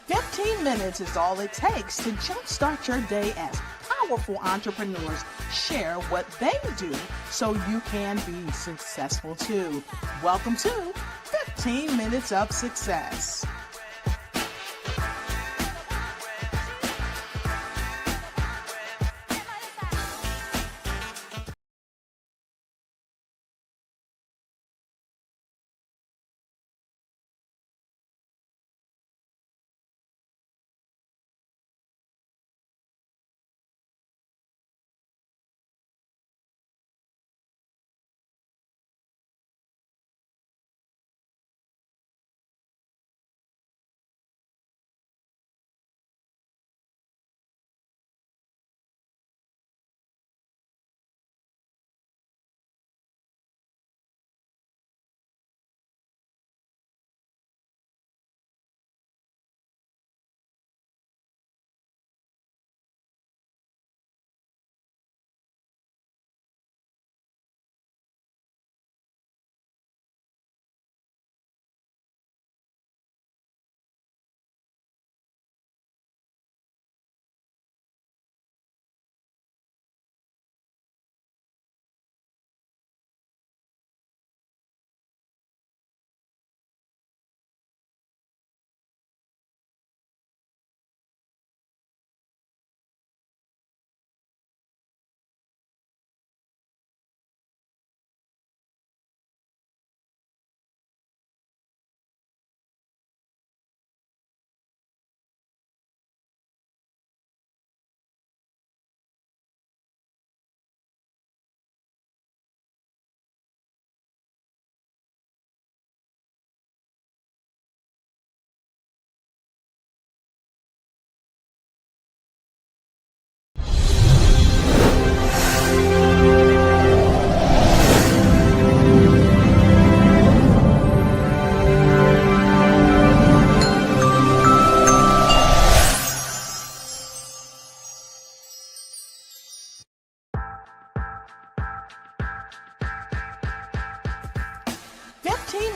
15 minutes is all it takes to jumpstart your day as powerful entrepreneurs share what they do so you can be successful too. Welcome to 15 Minutes of Success.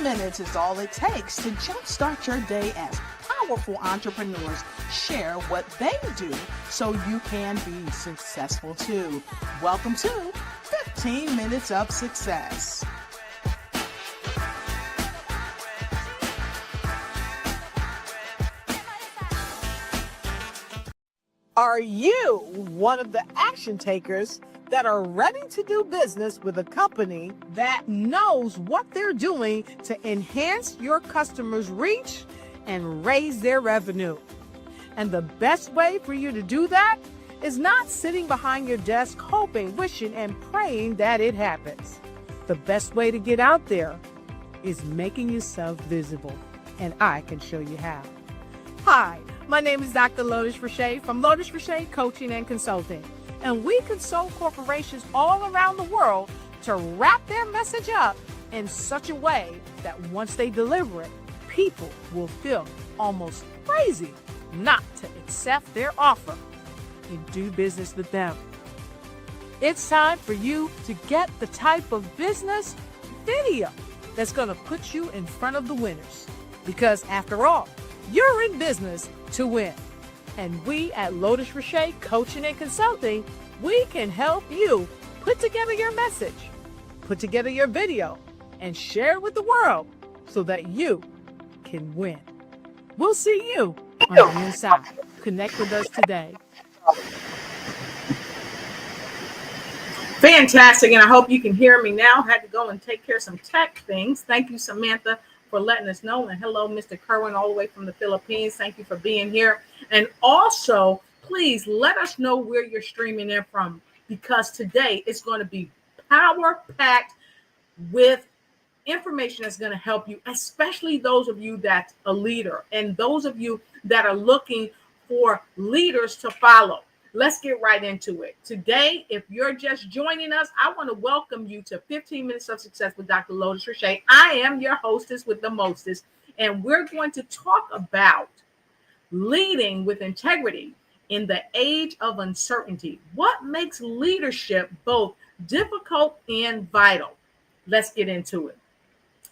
Minutes is all it takes to jumpstart your day as powerful entrepreneurs share what they do so you can be successful too. Welcome to 15 Minutes of Success. Are you one of the action takers that are ready to do business with a company that knows what they're doing to enhance your customers' reach and raise their revenue? And the best way for you to do that is not sitting behind your desk hoping, wishing, and praying that it happens. The best way to get out there is making yourself visible, and I can show you how. Hi, my name is Dr. Lotus Riché from Lotus Riché Coaching and Consulting. And we consult corporations all around the world to wrap their message up in such a way that once they deliver it, people will feel almost crazy not to accept their offer and do business with them. It's time for you to get the type of business video that's going to put you in front of the winners. Because after all, you're in business to win. And we at Lotus Riché Coaching and Consulting, we can help you put together your message, put together your video, and share it with the world so that you can win. We'll see you on the inside. Connect with us today. Fantastic, and I hope you can hear me now. Had to go and take care of some tech things. Thank you, Samantha, for letting us know. And hello, Mr. Kerwin, all the way from the Philippines. Thank you for being here. And also, please let us know where you're streaming in from, because today it's going to be power-packed with information that's going to help you, especially those of you that's a leader and those of you that are looking for leaders to follow. Let's get right into it. Today, if you're just joining us, I want to welcome you to 15 Minutes of Success with Dr. Lotus Riché. I am your hostess with the mostest, and we're going to talk about leading with integrity in the age of uncertainty. What makes leadership both difficult and vital? Let's get into it.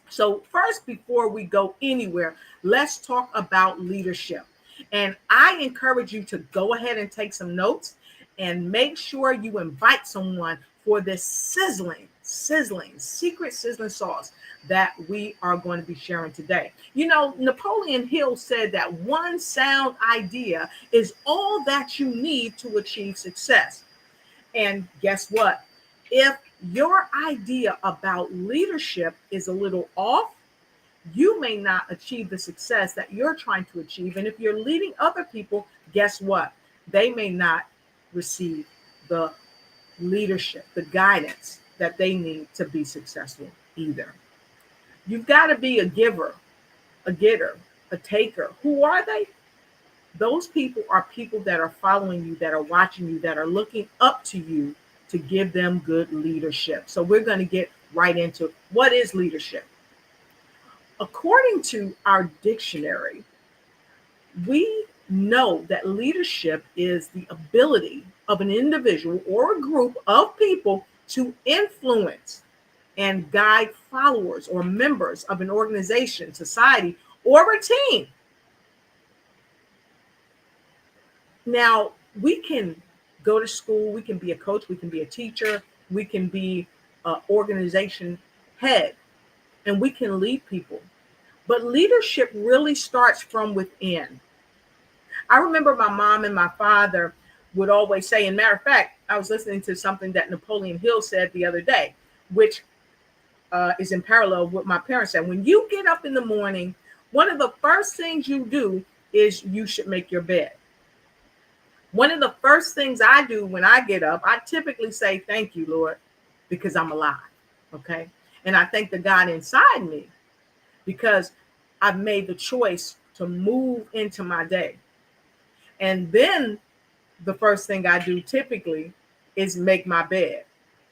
So first, before we go anywhere, let's talk about leadership. And I encourage you to go ahead and take some notes and make sure you invite someone for this secret sizzling sauce that we are going to be sharing today. You know, Napoleon Hill said that one sound idea is all that you need to achieve success. And guess what? If your idea about leadership is a little off, you may not achieve the success that you're trying to achieve. And if you're leading other people, guess what? They may not receive the leadership, the guidance that they need to be successful either. You've got to be a giver, a getter, a taker. Who are they? Those people are people that are following you, that are watching you, that are looking up to you to give them good leadership. So we're going to get right into what is leadership. According to our dictionary, we know that leadership is the ability of an individual or a group of people to influence and guide followers or members of an organization, society, or a team. Now, we can go to school, we can be a coach, we can be a teacher, we can be an organization head, and we can lead people. But leadership really starts from within. I remember my mom and my father would always say, and matter of fact, I was listening to something that Napoleon Hill said the other day, which is in parallel with what my parents said. When you get up in the morning, one of the first things you do is you should make your bed. One of the first things I do when I get up, I typically say, thank you, Lord, because I'm alive. Okay. And I thank the God inside me because I've made the choice to move into my day. And then the first thing I do typically is make my bed.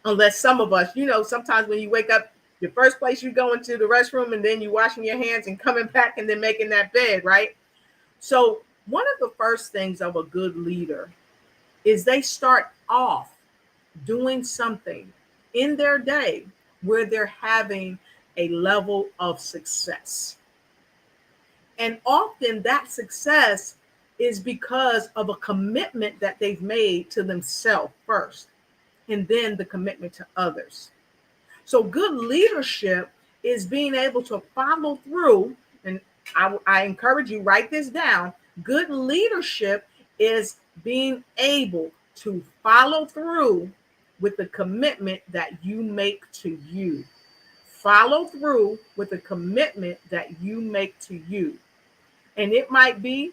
Unless some of us, sometimes when you wake up, the first place you go into the restroom and then you washing your hands and coming back and then making that bed, right? So one of the first things of a good leader is they start off doing something in their day where they're having a level of success. And often that success is because of a commitment that they've made to themselves first, and then the commitment to others. So good leadership is being able to follow through, and I encourage you, write this down. Good leadership is being able to follow through with the commitment that you make to you. Follow through with the commitment that you make to you. And it might be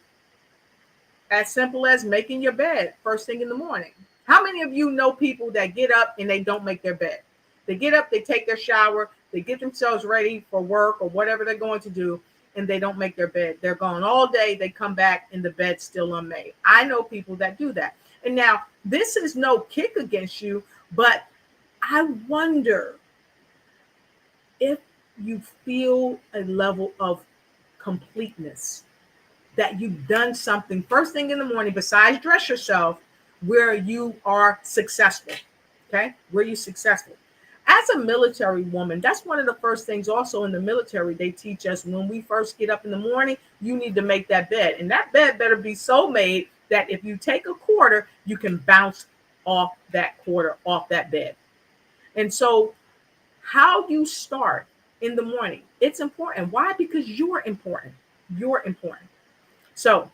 as simple as making your bed first thing in the morning. How many of you know people that get up and they don't make their bed? They get up, they take their shower, they get themselves ready for work or whatever they're going to do, and they don't make their bed. They're gone all day. They come back and the bed's still unmade. I know people that do that. And now this is no kick against you, but I wonder if you feel a level of completeness, that you've done something first thing in the morning besides dress yourself where you are successful. Okay, where you're successful. As a military woman, that's one of the first things also in the military they teach us. When we first get up in the morning, you need to make that bed. And that bed better be so made that if you take a quarter, you can bounce off that quarter, off that bed. And so how you start in the morning, it's important. Why? Because you're important. You're important. So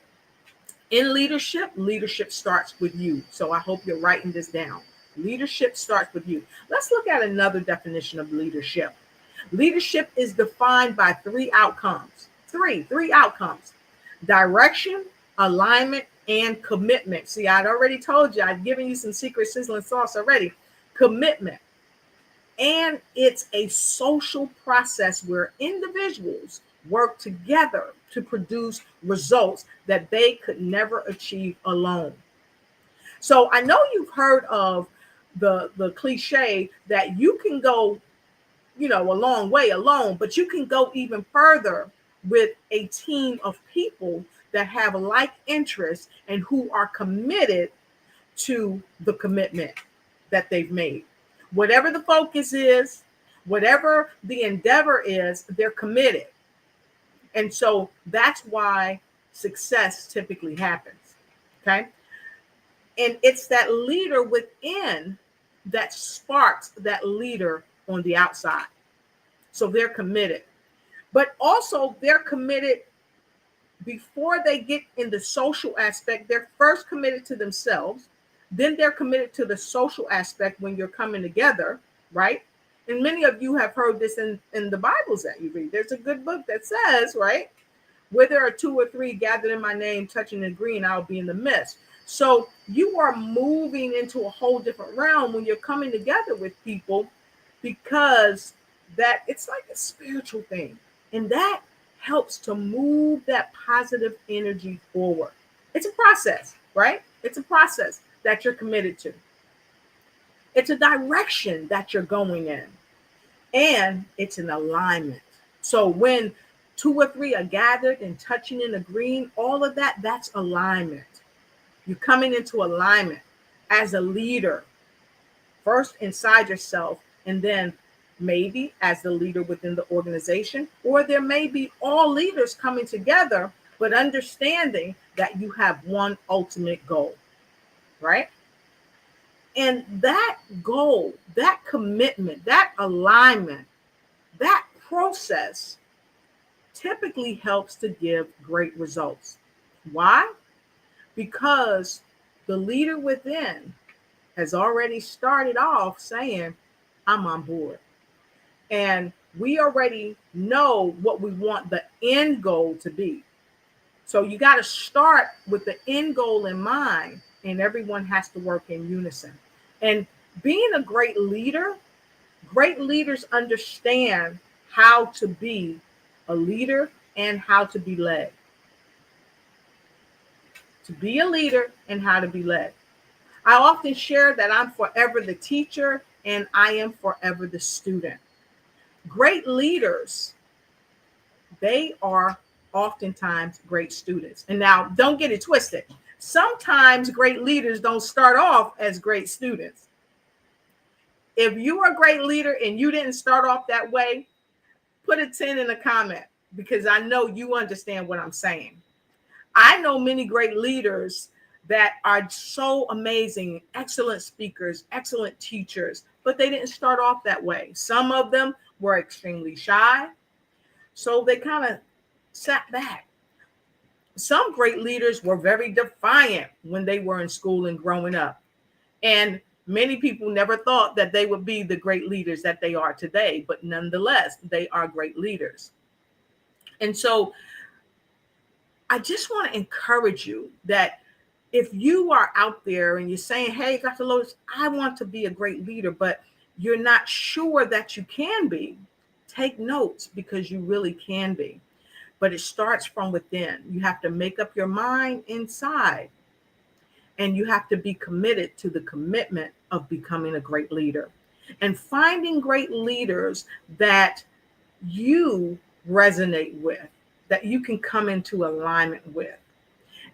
in leadership, leadership starts with you. So I hope you're writing this down. Leadership starts with you. Let's look at another definition of leadership. Leadership is defined by three outcomes. Three outcomes: direction, alignment, and commitment. See, I'd already told you, I've given you some secret sizzling sauce already. Commitment. And it's a social process where individuals work together to produce results that they could never achieve alone. So I know you've heard of the cliche that you can go, a long way alone, but you can go even further with a team of people that have like interests and who are committed to the commitment that they've made. Whatever the focus is, whatever the endeavor is, they're committed. And so that's why success typically happens. Okay. And it's that leader within that sparks that leader on the outside. So they're committed, but also they're committed before they get in the social aspect. They're first committed to themselves, then they're committed to the social aspect when you're coming together, right? And many of you have heard this in the Bibles that you read. There's a good book that says, right, where there are two or three gathered in my name, touching and agreeing, I'll be in the midst. So you are moving into a whole different realm when you're coming together with people, because that it's like a spiritual thing. And that helps to move that positive energy forward. It's a process, right? It's a process that you're committed to. It's a direction that you're going in, and it's an alignment. So when two or three are gathered and touching and agreeing, all of that, that's alignment. You're coming into alignment as a leader, first inside yourself, and then maybe as the leader within the organization, or there may be all leaders coming together, but understanding that you have one ultimate goal, right? And that goal, that commitment, that alignment, that process typically helps to give great results. Why? Because the leader within has already started off saying, I'm on board. And we already know what we want the end goal to be. So you got to start with the end goal in mind, and everyone has to work in unison. And being a great leaders understand how to be a leader and how to be led. To be a leader and how to be led. I often share that I'm forever the teacher and I am forever the student. Great leaders, they are oftentimes great students. And now don't get it twisted. Sometimes great leaders don't start off as great students. If you are a great leader and you didn't start off that way, put a 10 in the comment, because I know you understand what I'm saying. I know many great leaders that are so amazing, excellent speakers, excellent teachers, but they didn't start off that way. Some of them were extremely shy, so they kind of sat back. Some great leaders were very defiant when they were in school and growing up. And many people never thought that they would be the great leaders that they are today, but nonetheless, they are great leaders. And so I just want to encourage you that if you are out there and you're saying, hey, Dr. Lotus, I want to be a great leader, but you're not sure that you can be, take notes, because you really can be. But it starts from within. You have to make up your mind inside, and you have to be committed to the commitment of becoming a great leader and finding great leaders that you resonate with, that you can come into alignment with.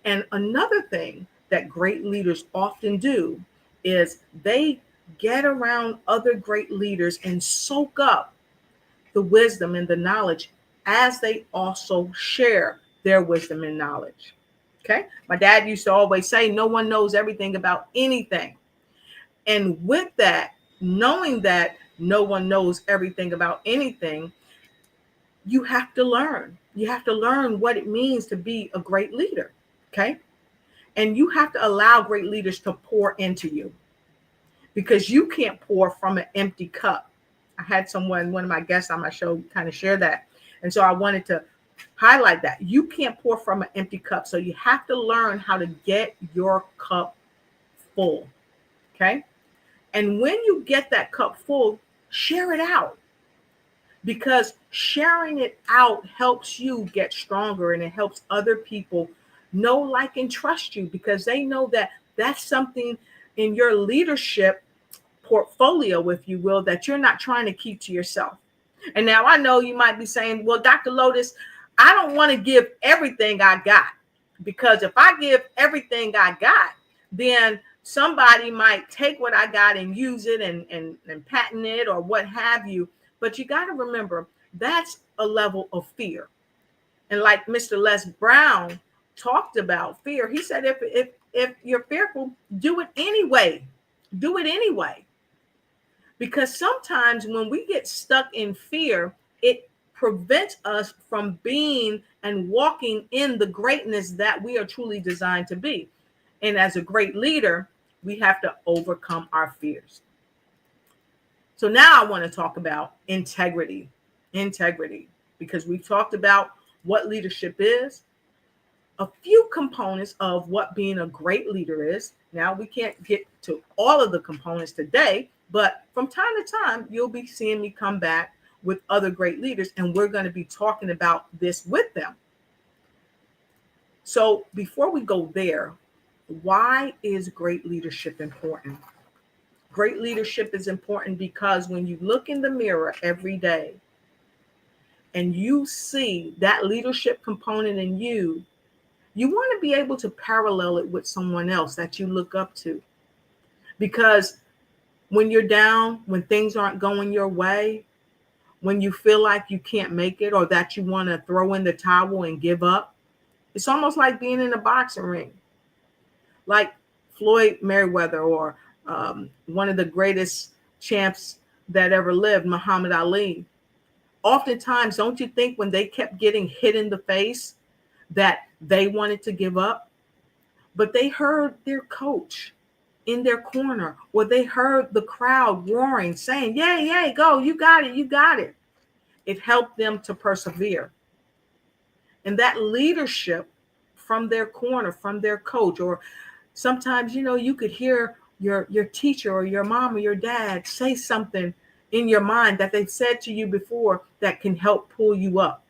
And another thing that great leaders often do is they get around other great leaders and soak up the wisdom and the knowledge as they also share their wisdom and knowledge. Okay. My dad used to always say, no one knows everything about anything. And with that, knowing that no one knows everything about anything, you have to learn. You have to learn what it means to be a great leader. Okay. And you have to allow great leaders to pour into you, because you can't pour from an empty cup. I had one of my guests on my show kind of share that. And so I wanted to highlight that. You can't pour from an empty cup. So you have to learn how to get your cup full. Okay. And when you get that cup full, share it out, because sharing it out helps you get stronger, and it helps other people know, like, and trust you, because they know that that's something in your leadership portfolio, if you will, that you're not trying to keep to yourself. And now I know you might be saying, well, Dr. Lotus, I don't want to give everything I got, because if I give everything I got, then somebody might take what I got and use it and patent it or what have you. But you got to remember, that's a level of fear. And like Mr. Les Brown talked about fear. He said, if you're fearful, do it anyway. Do it anyway. Because sometimes when we get stuck in fear, it prevents us from being and walking in the greatness that we are truly designed to be. And as a great leader, we have to overcome our fears. So now I want to talk about integrity. Integrity, because we've talked about what leadership is, a few components of what being a great leader is. Now, we can't get to all of the components today, but from time to time, you'll be seeing me come back with other great leaders, and we're going to be talking about this with them. So before we go there, why is great leadership important? Great leadership is important because when you look in the mirror every day and you see that leadership component in you, you want to be able to parallel it with someone else that you look up to. Because when you're down, when things aren't going your way, when you feel like you can't make it or that you want to throw in the towel and give up, it's almost like being in a boxing ring. Like Floyd Mayweather or one of the greatest champs that ever lived, Muhammad Ali. Oftentimes, don't you think when they kept getting hit in the face that they wanted to give up? But they heard their coach in their corner, or they heard the crowd roaring, saying, yay, yay, go, you got it, you got it. It helped them to persevere. And that leadership from their corner, from their coach, or sometimes, you could hear your teacher or your mom or your dad say something in your mind that they've said to you before that can help pull you up.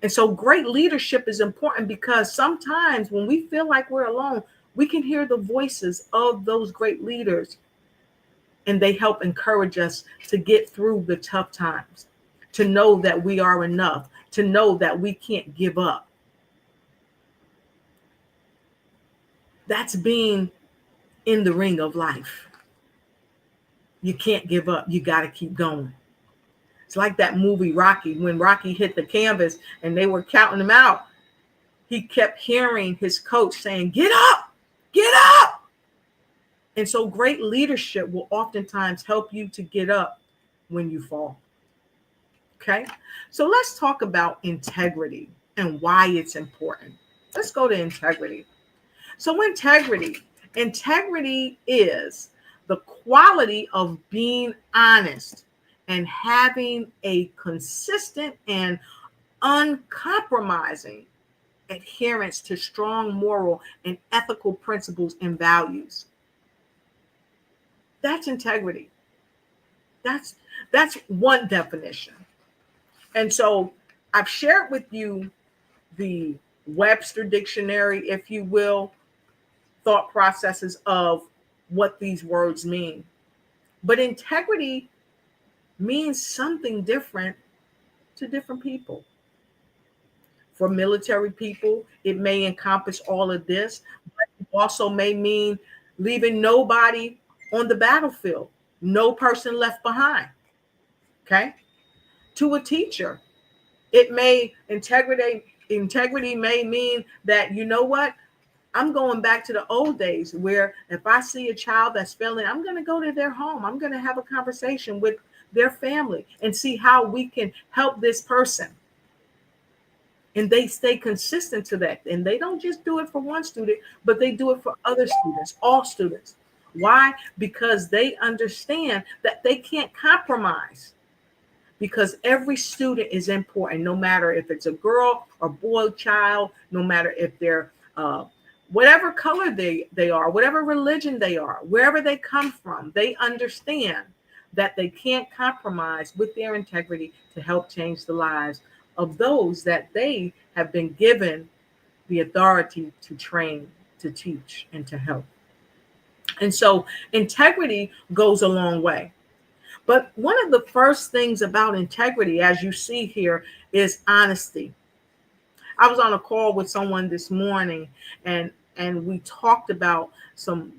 And so great leadership is important because sometimes when we feel like we're alone, we can hear the voices of those great leaders, and they help encourage us to get through the tough times, to know that we are enough, to know that we can't give up. That's being in the ring of life. You can't give up. You got to keep going. It's like that movie Rocky. When Rocky hit the canvas and they were counting him out, he kept hearing his coach saying, get up, get up. And so great leadership will oftentimes help you to get up when you fall. Okay, so let's talk about integrity and why it's important. Let's go to integrity. So integrity is the quality of being honest and having a consistent and uncompromising adherence to strong moral and ethical principles and values. That's integrity. That's one definition. And so I've shared with you the Webster Dictionary, if you will, thought processes of what these words mean. But integrity means something different to different people. For military people, it may encompass all of this, but it also may mean leaving nobody on the battlefield, no person left behind. Okay? To a teacher, integrity may mean that, you know what? I'm going back to the old days where if I see a child that's failing, I'm going to go to their home. I'm going to have a conversation with their family and see how we can help this person. And they stay consistent to that. And they don't just do it for one student, but they do it for other students, all students. Why? Because they understand that they can't compromise. Because every student is important, no matter if it's a girl or boy child, no matter if they're whatever color they are, whatever religion they are, wherever they come from, they understand that they can't compromise with their integrity to help change the lives of those that they have been given the authority to train, to teach, and to help. And so integrity goes a long way. But one of the first things about integrity, as you see here, is honesty. I was on a call with someone this morning, and we talked about some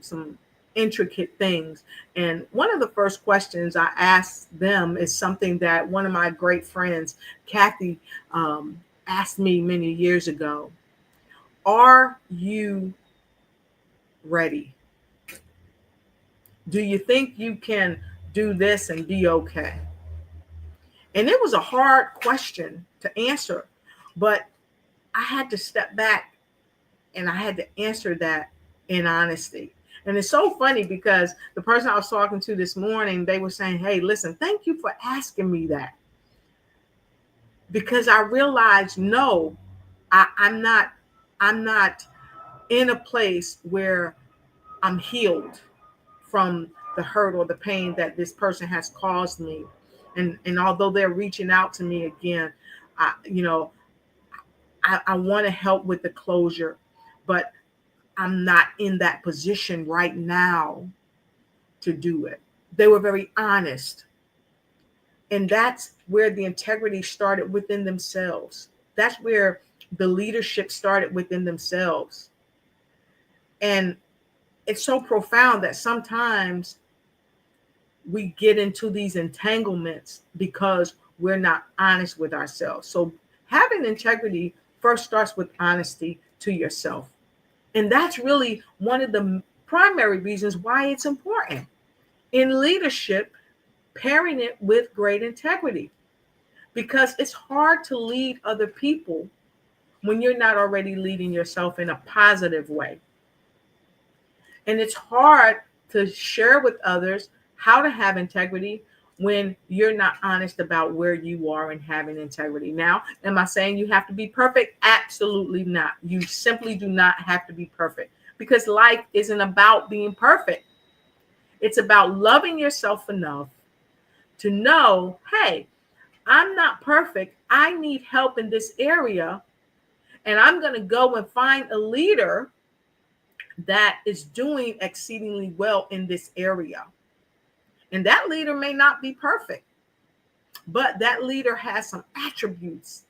intricate things. And one of the first questions I asked them is something that one of my great friends, Kathy, asked me many years ago. Are you ready? Do you think you can do this and be okay? And it was a hard question to answer, but I had to step back and I had to answer that in honesty. And it's so funny because the person I was talking to this morning, they were saying, hey, listen, thank you for asking me that. Because I realized, no, I'm not in a place where I'm healed from the hurt or the pain that this person has caused me. And although they're reaching out to me again, I want to help with the closure, but I'm not in that position right now to do it. They were very honest. And that's where the integrity started within themselves. That's where the leadership started within themselves. And it's so profound that sometimes we get into these entanglements because we're not honest with ourselves. So having integrity first starts with honesty to yourself. And that's really one of the primary reasons why it's important in leadership, pairing it with great integrity, because it's hard to lead other people when you're not already leading yourself in a positive way. And it's hard to share with others how to have integrity when you're not honest about where you are in having integrity. Now, am I saying you have to be perfect? Absolutely not. You simply do not have to be perfect, because life isn't about being perfect. It's about loving yourself enough to know, hey, I'm not perfect. I need help in this area. And I'm going to go and find a leader that is doing exceedingly well in this area. And that leader may not be perfect, but that leader has some attributes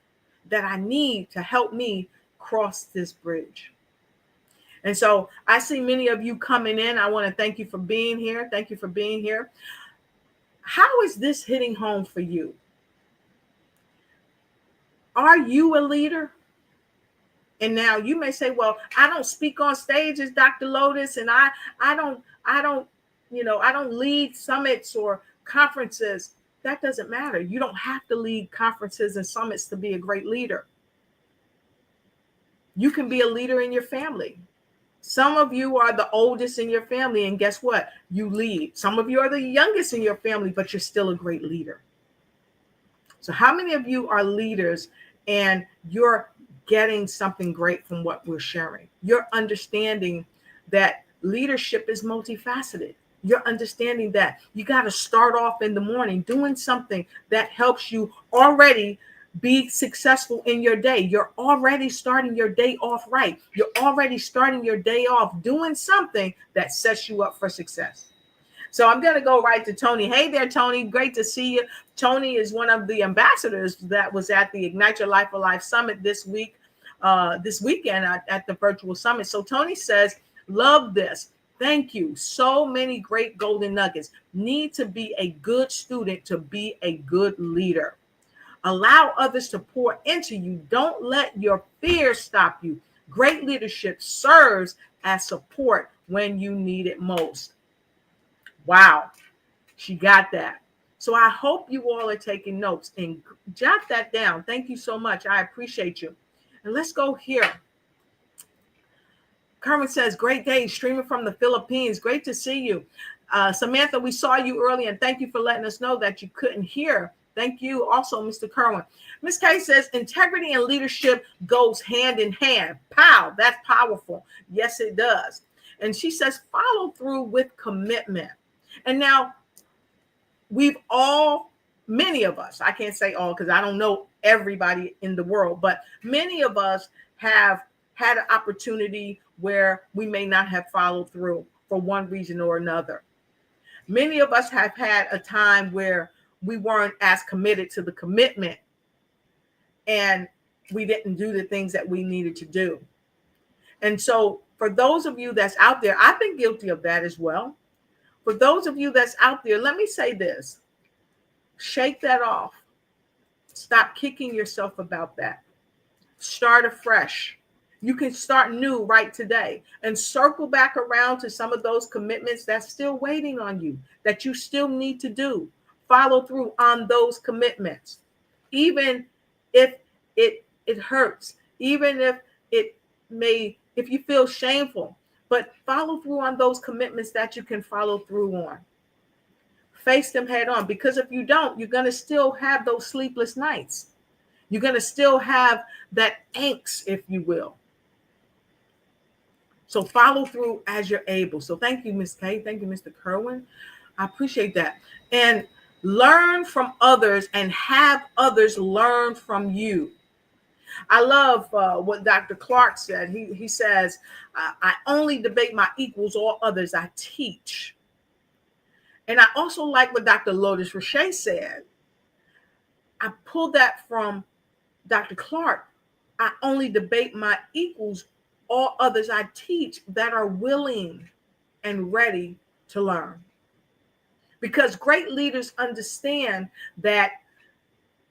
that I need to help me cross this bridge. And so I see many of you coming in. I want to thank you for being here. Thank you for being here. How is this hitting home for you? Are you a leader? And now you may say, well, I don't speak on stages, Dr. Lotus, and I don't lead summits or conferences. That doesn't matter. You don't have to lead conferences and summits to be a great leader. You can be a leader in your family. Some of you are the oldest in your family, and guess what? You lead. Some of you are the youngest in your family, but you're still a great leader. So how many of you are leaders and you're getting something great from what we're sharing? You're understanding that leadership is multifaceted. You're understanding that you got to start off in the morning doing something that helps you already be successful in your day. You're already starting your day off right. You're already starting your day off doing something that sets you up for success. So I'm going to go right to Tony. Hey there, Tony. Great to see you. Tony is one of the ambassadors that was at the Ignite Your Life Alive Summit this weekend at the virtual summit. So Tony says, love this. Thank you. So many great golden nuggets. Need to be a good student to be a good leader. Allow others to pour into you. Don't let your fear stop you. Great leadership serves as support when you need it most. Wow, she got that. So I hope you all are taking notes and jot that down. Thank you so much. I appreciate you. And let's go here. Carmen says, great day, streaming from the Philippines. Great to see you. Samantha, we saw you earlier, and thank you for letting us know that you couldn't hear. Thank you also, Mr. Kerwin. Miss Kay says, integrity and leadership goes hand in hand. Pow, that's powerful. Yes, it does. And she says, follow through with commitment. And now many of us, I can't say all because I don't know everybody in the world, but many of us have had an opportunity where we may not have followed through for one reason or another. Many of us have had a time where we weren't as committed to the commitment and we didn't do the things that we needed to do. And so for those of you that's out there, I've been guilty of that as well. For those of you that's out there, let me say this. Shake that off. Stop kicking yourself about that. Start afresh. You can start new right today and circle back around to some of those commitments that's still waiting on you, that you still need to do. Follow through on those commitments, even if it hurts, even if if you feel shameful, but follow through on those commitments that you can follow through on. Face them head on, because if you don't, you're going to still have those sleepless nights. You're going to still have that angst, if you will. So follow through as you're able. So thank you, Ms. K. Thank you, Mr. Kerwin. I appreciate that. And learn from others and have others learn from you. I love what Dr. Clark said. He says, I only debate my equals, all others I teach. And I also like what Dr. Lotus Riché said. I pulled that from Dr. Clark. I only debate my equals, all others I teach, that are willing and ready to learn. Because great leaders understand that,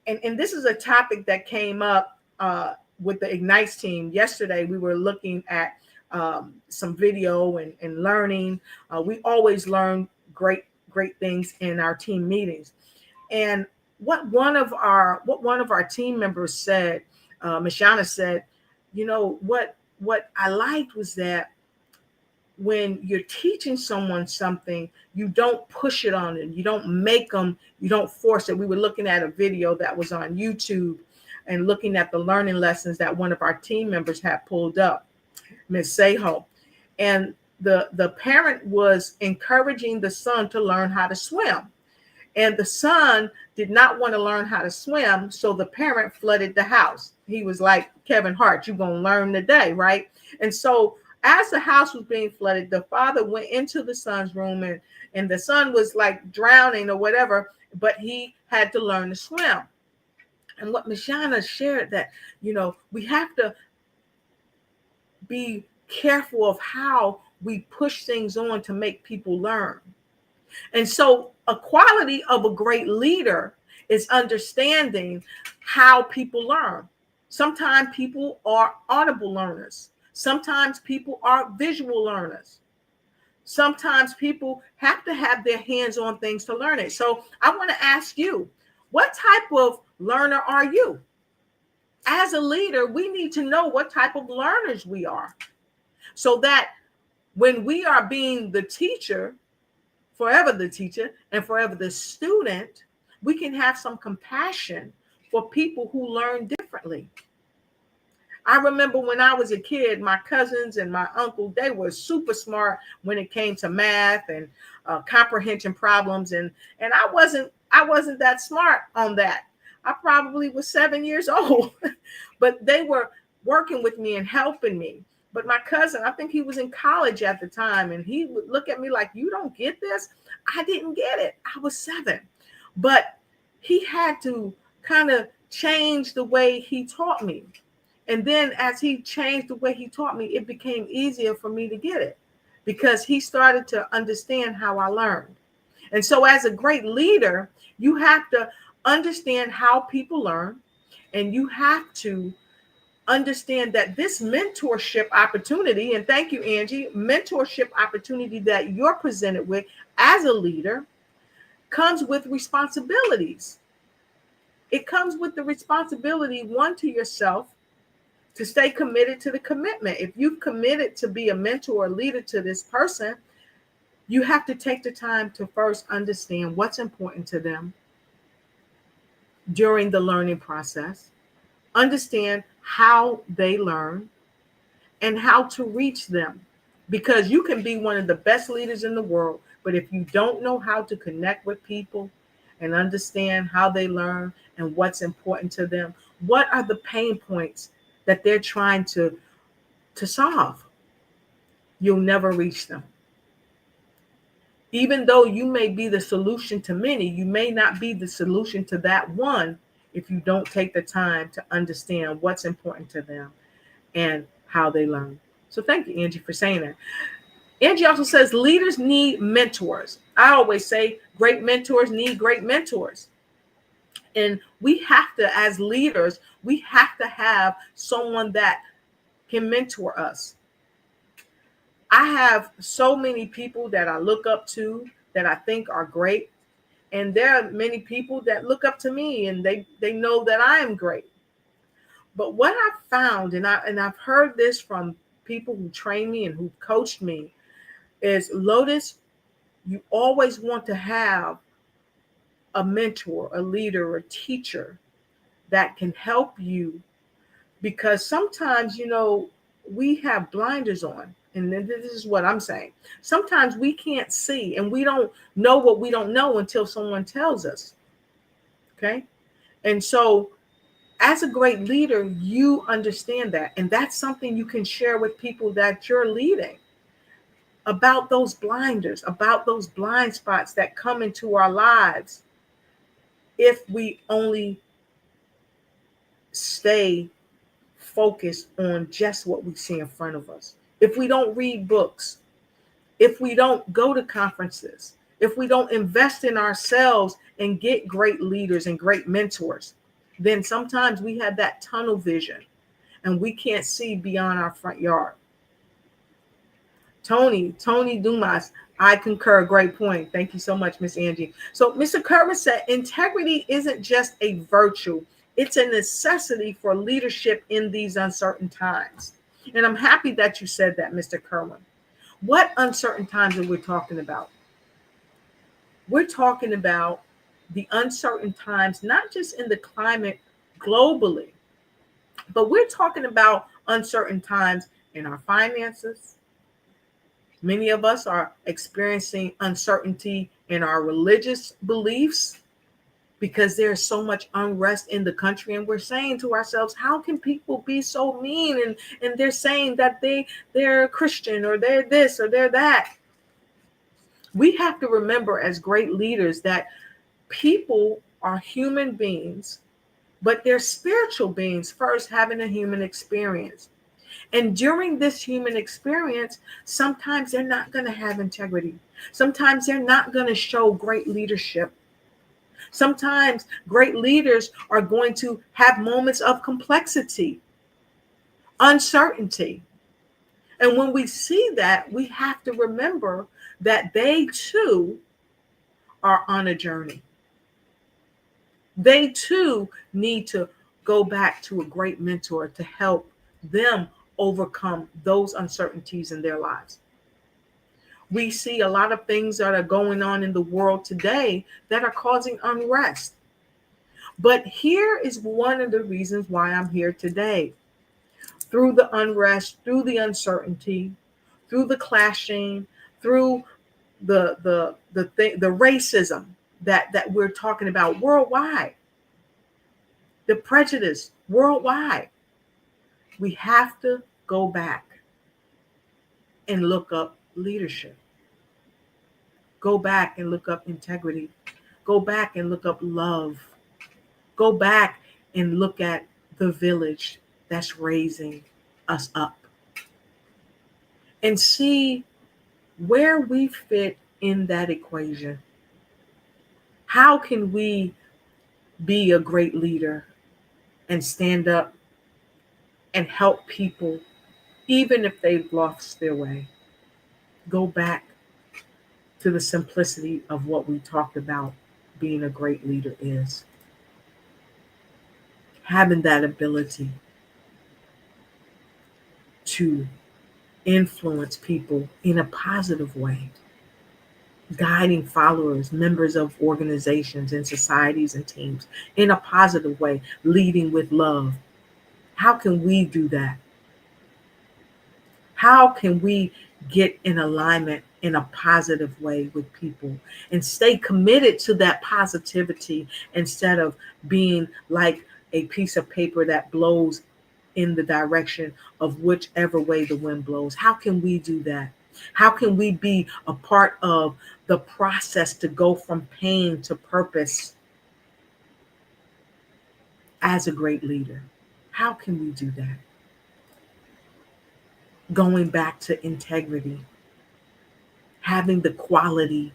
and this is a topic that came up with the Ignites team yesterday. We were looking at some video and learning. We always learn great things in our team meetings. And what one of our team members said, Mishana said, what I liked was that when you're teaching someone something, you don't push it on them. You don't make them, you don't force it. We were looking at a video that was on YouTube and looking at the learning lessons that one of our team members had pulled up, Ms. Seho. And the parent was encouraging the son to learn how to swim. And the son did not want to learn how to swim, so the parent flooded the house. He was like, Kevin Hart, you're going to learn today, right? And so as the house was being flooded, the father went into the son's room, and the son was like drowning or whatever, but he had to learn to swim. And what Mishana shared, that, we have to be careful of how we push things on to make people learn. And so a quality of a great leader is understanding how people learn. Sometimes people are audible learners. Sometimes people are visual learners. Sometimes people have to have their hands on things to learn it. So I want to ask you, what type of learner are you? As a leader, we need to know what type of learners we are, so that when we are being the teacher, forever the teacher and forever the student, we can have some compassion for people who learn differently. I remember when I was a kid, my cousins and my uncle, they were super smart when it came to math and comprehension problems. And I wasn't that smart on that. I probably was 7 years old, but they were working with me and helping me. But my cousin, I think he was in college at the time, and he would look at me like, you don't get this? I didn't get it. I was 7. But he had to kind of change the way he taught me. And then as he changed the way he taught me, it became easier for me to get it, because he started to understand how I learned. And so as a great leader, you have to understand how people learn, and you have to understand that this mentorship opportunity, and thank you, Angie, mentorship opportunity that you're presented with as a leader comes with responsibilities. It comes with the responsibility, one, to yourself, to stay committed to the commitment. If you've committed to be a mentor or leader to this person, you have to take the time to first understand what's important to them during the learning process, understand how they learn, and how to reach them. Because you can be one of the best leaders in the world, but if you don't know how to connect with people and understand how they learn and what's important to them, what are the pain points that they're trying to solve, you'll never reach them. Even though you may be the solution to many, you may not be the solution to that one if you don't take the time to understand what's important to them and how they learn. So thank you, Angie, for saying that. Angie also says leaders need mentors. I always say great mentors need great mentors. And we have to, as leaders, we have to have someone that can mentor us. I have so many people that I look up to that I think are great. And there are many people that look up to me and they know that I am great. But what I've found, and I've heard this from people who train me and who coached me, is Lotus, you always want to have a mentor, a leader, a teacher that can help you, because sometimes, we have blinders on. And this is what I'm saying. Sometimes we can't see and we don't know what we don't know until someone tells us. Okay. And so, as a great leader, you understand that. And that's something you can share with people that you're leading about those blinders, about those blind spots that come into our lives if we only stay focused on just what we see in front of us. If we don't read books, if we don't go to conferences, if we don't invest in ourselves and get great leaders and great mentors, then sometimes we have that tunnel vision and we can't see beyond our front yard. Tony Dumas, I concur. Great point. Thank you so much, Miss Angie. So Mr. Kerwin said, integrity isn't just a virtue. It's a necessity for leadership in these uncertain times. And I'm happy that you said that, Mr. Kerwin. What uncertain times are we talking about? We're talking about the uncertain times, not just in the climate globally, but we're talking about uncertain times in our finances. Many of us are experiencing uncertainty in our religious beliefs because there's so much unrest in the country. And we're saying to ourselves, how can people be so mean? And they're saying that they're Christian or they're this or they're that. We have to remember as great leaders that people are human beings, but they're spiritual beings first, having a human experience. And during this human experience, sometimes they're not going to have integrity. Sometimes they're not going to show great leadership. Sometimes great leaders are going to have moments of complexity, uncertainty. And when we see that, we have to remember that they too are on a journey. They too need to go back to a great mentor to help them overcome those uncertainties in their lives. We see a lot of things that are going on in the world today that are causing unrest. But here is one of the reasons why I'm here today. Through the unrest, through the uncertainty, through the clashing, through the racism that we're talking about worldwide, the prejudice worldwide, we have to go back and look up leadership. Go back and look up integrity. Go back and look up love. Go back and look at the village that's raising us up. And see where we fit in that equation. How can we be a great leader and stand up and help people, even if they've lost their way? Go back to the simplicity of what we talked about being a great leader is. Having that ability to influence people in a positive way, guiding followers, members of organizations and societies and teams in a positive way, leading with love. How can we do that? How can we get in alignment in a positive way with people and stay committed to that positivity instead of being like a piece of paper that blows in the direction of whichever way the wind blows? How can we do that? How can we be a part of the process to go from pain to purpose as a great leader? How can we do that? Going back to integrity, having the quality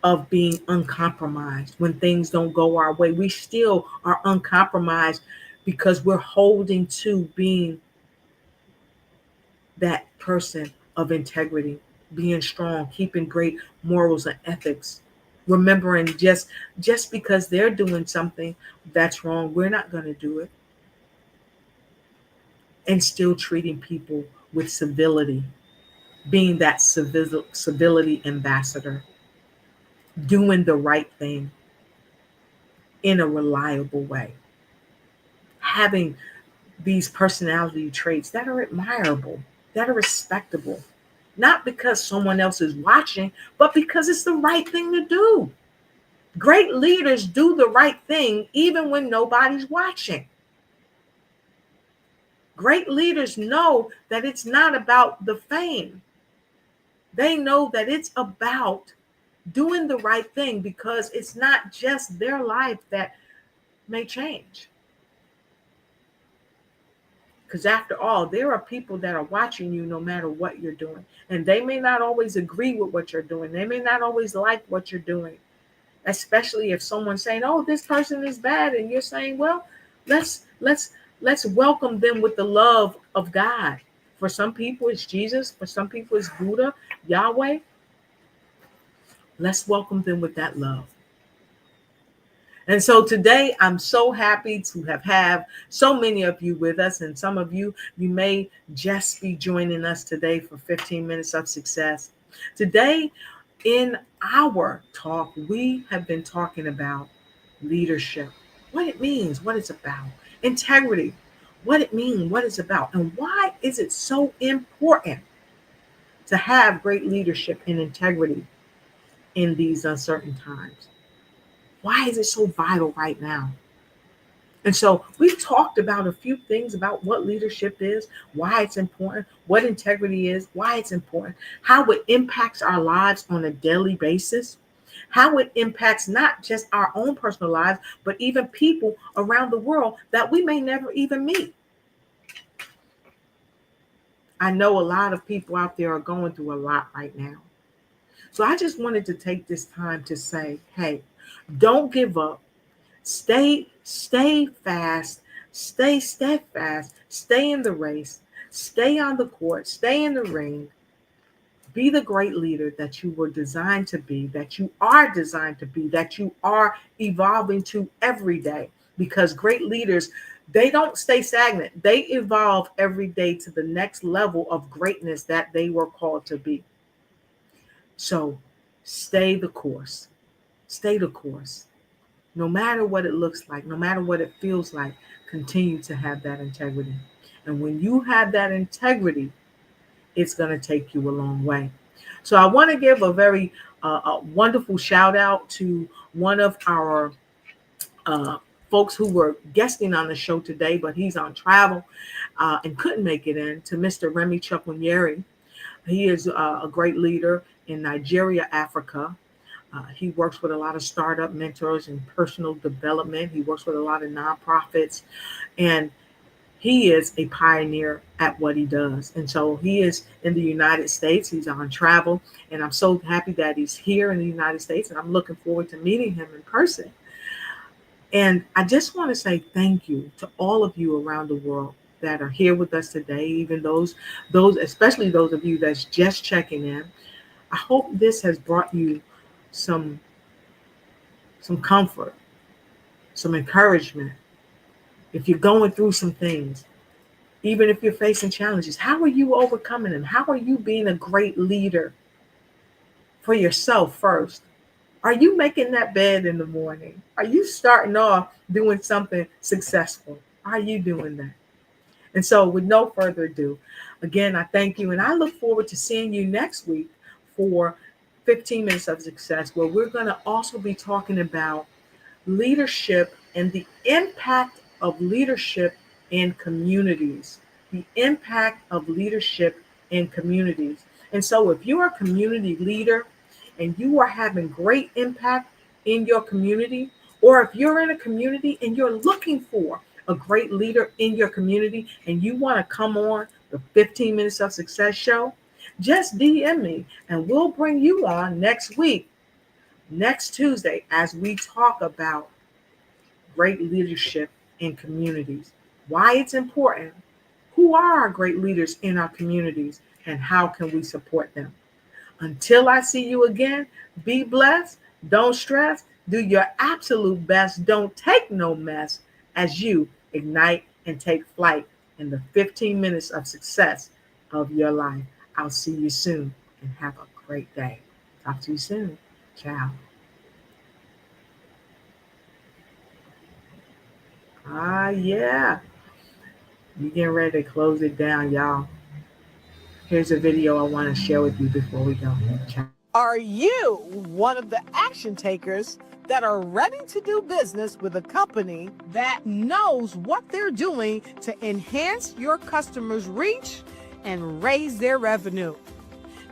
of being uncompromised. When things don't go our way, we still are uncompromised because we're holding to being that person of integrity, being strong, keeping great morals and ethics, remembering just because they're doing something that's wrong, we're not going to do it, and still treating people with civility, being that civility ambassador, doing the right thing in a reliable way, having these personality traits that are admirable, that are respectable, not because someone else is watching, but because it's the right thing to do. Great leaders do the right thing even when nobody's watching. Great leaders know that it's not about the fame. They know that it's about doing the right thing, because it's not just their life that may change. Because after all, there are people that are watching you no matter what you're doing. And they may not always agree with what you're doing. They may not always like what you're doing. Especially if someone's saying, "Oh, this person is bad," and you're saying, "Well, let's welcome them with the love of God." For some people it's Jesus, for some people it's Buddha, Yahweh. Let's welcome them with that love. And so today I'm so happy to have so many of you with us, and some of you may just be joining us today for 15 minutes of success. Today in our talk, we have been talking about leadership, what it means, what it's about, integrity, what it means, what it's about, and why is it so important to have great leadership and integrity in these uncertain times. Why is it so vital right now? And so we've talked about a few things about what leadership is, why it's important, what integrity is, why it's important, how it impacts our lives on a daily basis, how it impacts not just our own personal lives, but even people around the world that we may never even meet. I know a lot of people out there are going through a lot right now. So I just wanted to take this time to say, hey, don't give up. Stay fast, stay steadfast, stay in the race, stay on the court, stay in the ring. Be the great leader that you were designed to be, that you are designed to be, that you are evolving to every day. Because great leaders, they don't stay stagnant. They evolve every day to the next level of greatness that they were called to be. So stay the course. Stay the course. No matter what it looks like, no matter what it feels like, continue to have that integrity. And when you have that integrity, it's going to take you a long way. So I want to give a very wonderful shout out to one of our folks who were guesting on the show today, but he's on travel and couldn't make it in, to Mr. Remy Chukwunyere. He is a great leader in Nigeria, Africa. He works with a lot of startup mentors and personal development. He works with a lot of nonprofits, and he is a pioneer at what he does. And so he is in the United States. He's on travel, and I'm so happy that he's here in the United States, and I'm looking forward to meeting him in person. And I just want to say thank you to all of you around the world that are here with us today, even those, especially those of you that's just checking in. I hope this has brought you some comfort, some encouragement. If you're going through some things, even if you're facing challenges, how are you overcoming them? How are you being a great leader for yourself first? Are you making that bed in the morning? Are you starting off doing something successful? Are you doing that? And so with no further ado, again, I thank you. And I look forward to seeing you next week for 15 Minutes of Success, where we're going to also be talking about leadership and the impact of leadership in communities. The impact of leadership in communities. And so if you're a community leader and you are having great impact in your community, or if you're in a community and you're looking for a great leader in your community and you want to come on the 15 Minutes of Success show, just DM me and we'll bring you on next week, next Tuesday, as we talk about great leadership in communities, why it's important, Who are our great leaders in our communities and how can we support them? Until I see you again, be blessed, don't stress, do your absolute best, don't take no mess as you ignite and take flight in the 15 minutes of success of your life. I'll see you soon and have a great day. Talk to you soon. Ciao. Yeah. You getting ready to close it down, y'all. Here's a video I want to share with you before we go. Ciao. Are you one of the action takers that are ready to do business with a company that knows what they're doing to enhance your customers' reach and raise their revenue?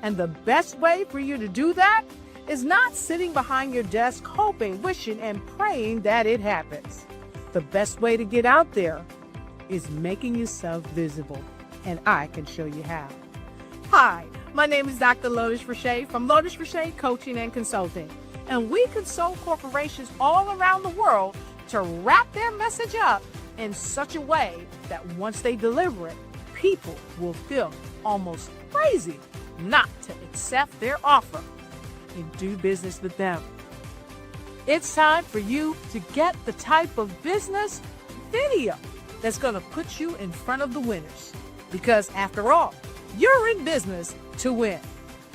And the best way for you to do that is not sitting behind your desk hoping, wishing, and praying that it happens. The best way to get out there is making yourself visible, and I can show you how. Hi, my name is Dr. Lotus Riché from Lotus Riché Coaching and Consulting, and we consult corporations all around the world to wrap their message up in such a way that once they deliver it, people will feel almost crazy not to accept their offer and do business with them. It's time for you to get the type of business video that's going to put you in front of the winners. Because after all, you're in business to win.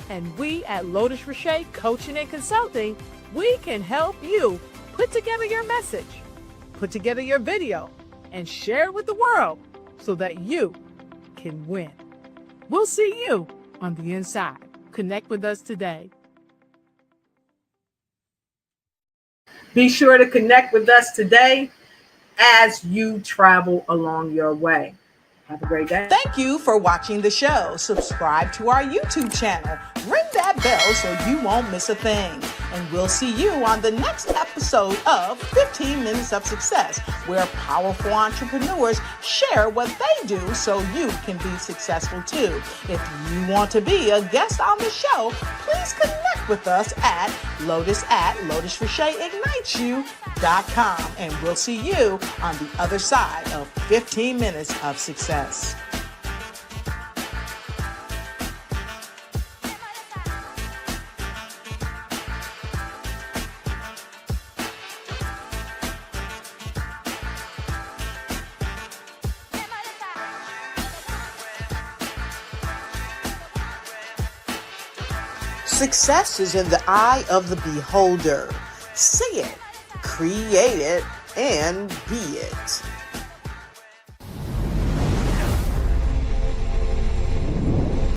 And we at Lotus Riché Coaching and Consulting, we can help you put together your message, put together your video, and share it with the world so that you can win. We'll see you on the inside. Connect with us today. Be sure to connect with us today as you travel along your way. Have a great day. Thank you for watching the show. Subscribe to our YouTube channel. Ring that bell so you won't miss a thing. And we'll see you on the next episode of 15 Minutes of Success, where powerful entrepreneurs share what they do so you can be successful too. If you want to be a guest on the show, please connect with us at lotus@lotusricheignitesyou.com. And we'll see you on the other side of 15 Minutes of Success. Success is in the eye of the beholder. See it, create it, and be it.